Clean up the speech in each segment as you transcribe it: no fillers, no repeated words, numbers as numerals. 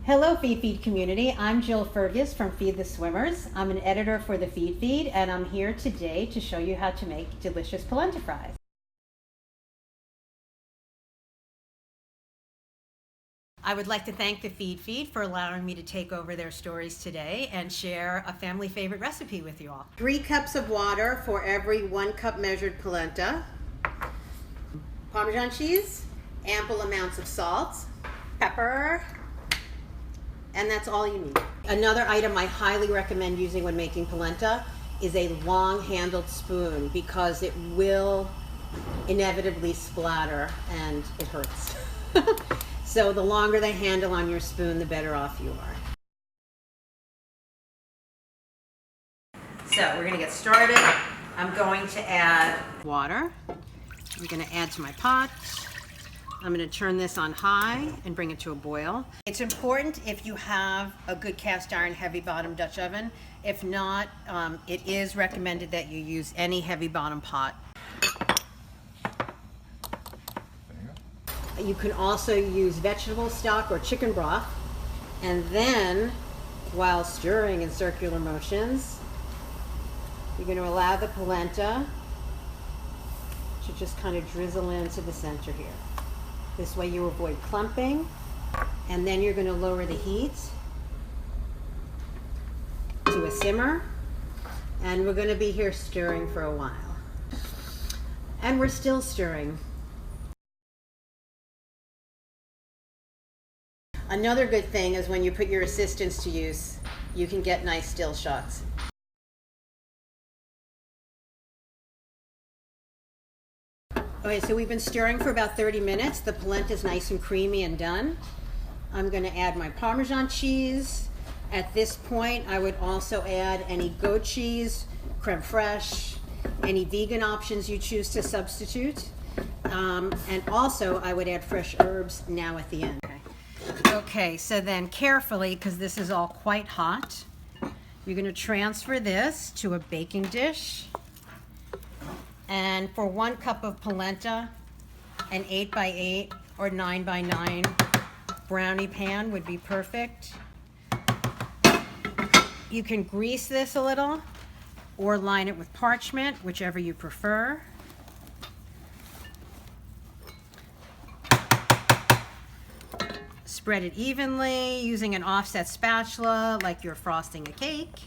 Hello Feedfeed community, I'm Jill Fergus from Feed the Swimmers. I'm an editor for the Feedfeed and I'm here today to show you how to make delicious polenta fries. I would like to thank the Feedfeed for allowing me to take over their stories today and share a family favorite recipe with you all. 3 cups of water for every 1 cup measured polenta. Parmesan cheese, ample amounts of salt, pepper, and that's all you need. Another item I highly recommend using when making polenta is a long-handled spoon because it will inevitably splatter and it hurts. So the longer the handle on your spoon, the better off you are. So we're gonna get started. I'm going to add water. I'm gonna add to my pot. I'm going to turn this on high and bring it to a boil. It's important if you have a good cast iron heavy bottom Dutch oven. If not, it is recommended that you use any heavy bottom pot. You can also use vegetable stock or chicken broth. And then, while stirring in circular motions, you're going to allow the polenta to just kind of drizzle into the center here. This way you avoid clumping, and then you're going to lower the heat to a simmer, and we're going to be here stirring for a while. And we're still stirring. Another good thing is when you put your assistants to use, you can get nice still shots. Okay, so we've been stirring for about 30 minutes. The polenta is nice and creamy and done. I'm going to add my Parmesan cheese. At this point, I would also add any goat cheese, creme fraiche, any vegan options you choose to substitute. And also, I would add fresh herbs now at the end. Okay, so then carefully, because this is all quite hot, you're going to transfer this to a baking dish. And for 1 cup of polenta, an 8x8 or 9x9 brownie pan would be perfect. You can grease this a little or line it with parchment, whichever you prefer. Spread it evenly using an offset spatula like you're frosting a cake.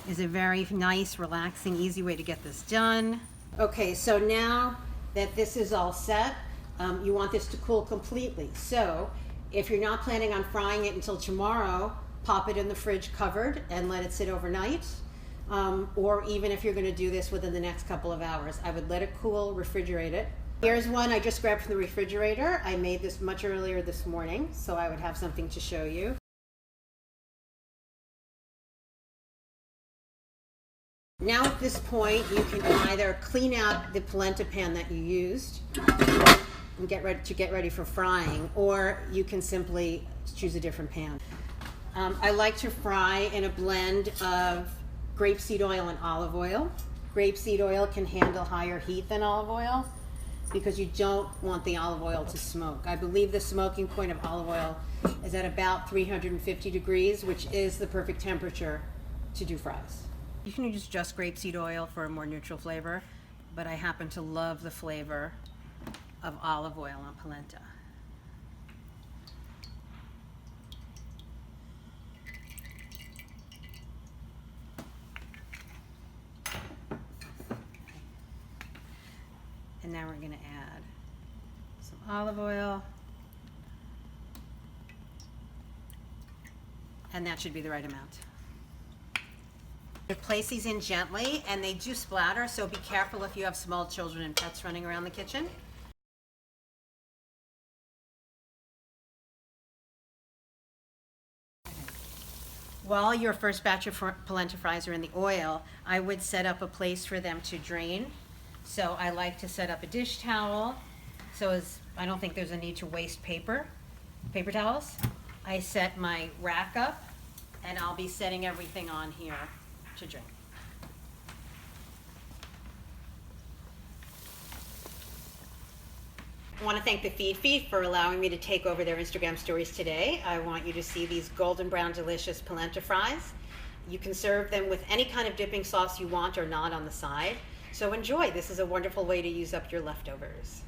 Is a very nice, relaxing, easy way to get this done. Okay, so now that this is all set, you want this to cool completely. So if you're not planning on frying it until tomorrow, pop it in the fridge covered and let it sit overnight. Or even if you're going to do this within the next couple of hours, I would let it cool, refrigerate it. Here's one I just grabbed from the refrigerator. I made this much earlier this morning, so I would have something to show you. Now at this point, you can either clean out the polenta pan that you used and get ready for frying, or you can simply choose a different pan. I like to fry in a blend of grapeseed oil and olive oil. Grapeseed oil can handle higher heat than olive oil because you don't want the olive oil to smoke. I believe the smoking point of olive oil is at about 350 degrees, which is the perfect temperature to do fries. You can use just grapeseed oil for a more neutral flavor, but I happen to love the flavor of olive oil on polenta. And now we're going to add some olive oil. And that should be the right amount. Place these in gently, and they do splatter, so be careful if you have small children and pets running around the kitchen. While your first batch of polenta fries are in the oil, I would set up a place for them to drain. So I like to set up a dish towel, so I don't think there's a need to waste paper towels. I set my rack up, and I'll be setting everything on here to drain. I want to thank the Feedfeed for allowing me to take over their Instagram stories today. I want you to see these golden brown delicious polenta fries. You can serve them with any kind of dipping sauce you want or not on the side. So enjoy. This is a wonderful way to use up your leftovers.